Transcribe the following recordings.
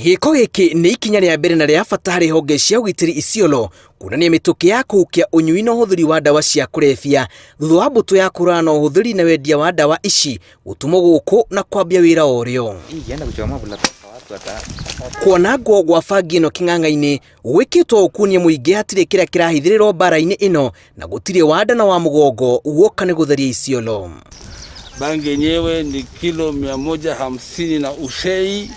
Giko giki ni ikinya rĩa mbere na rĩa bata harĩ honge cia ũgitĩri Isiolo kuonania mĩtũkĩ ya kũhukia ũnyui na ũhũthĩri wa ndawa cia kũrebia thutha wa mbũtũ ya kũrũa na ũhũthĩri na wendia wa ndawa ici gũtumwo gũkũ na kwambia wĩra ũrĩo. Kwanangwo gwa bangi ĩno kĩng'ang'a-inĩ gwĩkĩtwo ũkunie mũingĩ hatirĩ kĩrĩa kĩrahithĩrĩrwo mbara-inĩ ĩno na gũtirĩ wanda na wa mũgongo woka nĩ gũtheria Isiolo. Bangi yenyewe ni kilo 150 na ushei.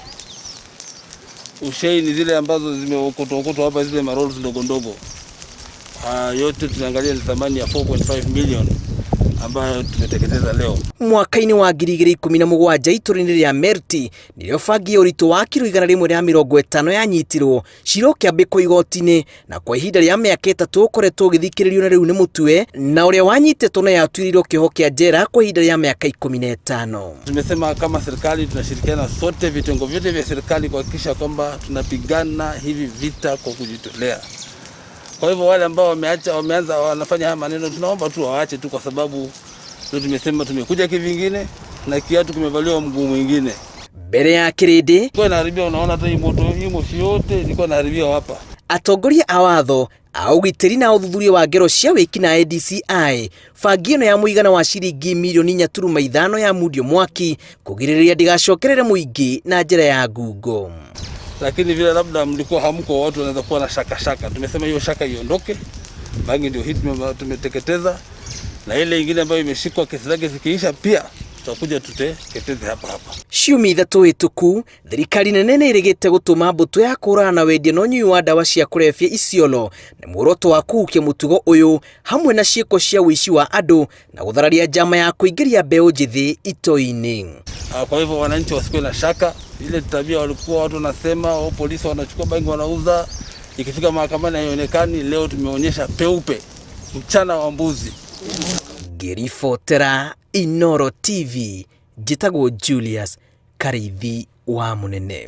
Ushei ni zile ambazo zimeokotwa hapa, zile marolls ndogo ndogo. Yote tunaangalia ni thamani ya 4.5 million ambayo tumeteketeza leo. Mwaka-inĩ wa 2017 itũra-inĩ rĩa Merti nĩrĩo bangi ya ũritũ wa kilo 150 yanyitirwo ciro kĩambĩkwo igoti-inĩ na kwa ihinda rĩa mĩaka 3 ũkoretwo ũgĩthikĩrĩrio na rĩu nĩ mũtwe na ũrĩa wanyitĩtwo na yatuĩrĩirwo kĩoho kĩa njera kwa ihinda rĩa mĩaka 15. Tumesema kama serikali tunashirikiana sote, vitengo vyote vya serikali kuhakikisha kwamba tunapigana hivi vita kwa kujitolea. Kwa hivyo wale ambao wameanza wanafanya haya maneno, tunaomba tu waache tu, kwa sababu ndio tumesema tumekuja kivingine na kiatu kimevaliwa mguu mwingine. Mbere ya kĩrĩndĩ kwa inaharibia, unaona hata hii moshi yote ilikuwa inaharibia hapa. Atongoria a watho a ũgitĩri na ũthuthuria wa ngero cia wĩki na DCI bangi ĩno ya mũigana wa ciringi milioni 4.5 ya mundio mwaki kũgirĩrĩria ndigacokerere mũingĩ na njĩra ya ngungo. Lakini vile labda mlikuwa hamko, watu wanaweza kuwa na shaka. Tumesema hiyo shaka iondoke. Bangi ndio hii tumeteketeza, na ile nyingine ambayo imeshikwa kesi zake zikiisha pia tutakuja tuteketeze hapa. Ciumia 3 hĩtũku thirikari nene nĩ ĩrĩgĩte gũtũma mbũtũ ya kũrũa na wendia na ũnyui wa ndawa cia kũrebia Isiolo na muoroto wa kũhukia mũtugo ũyũ hamwe na ciĩko cia ũici wa andũ na gũthararia njama ya kũingĩria mbeũ njĩthĩ ito-inĩ. Kwa hivyo wananchi wasikuwe na shaka. Ile tabia walikuwa watu wanasema au polisi wanachukua bangi wanauza, ikifika mahakamani haionekani. Leo tumeonyesha peupe, mchana wa mbuzi. Ngĩribotera Inooro TV, njĩtagwo Julius Karithi wa Munene.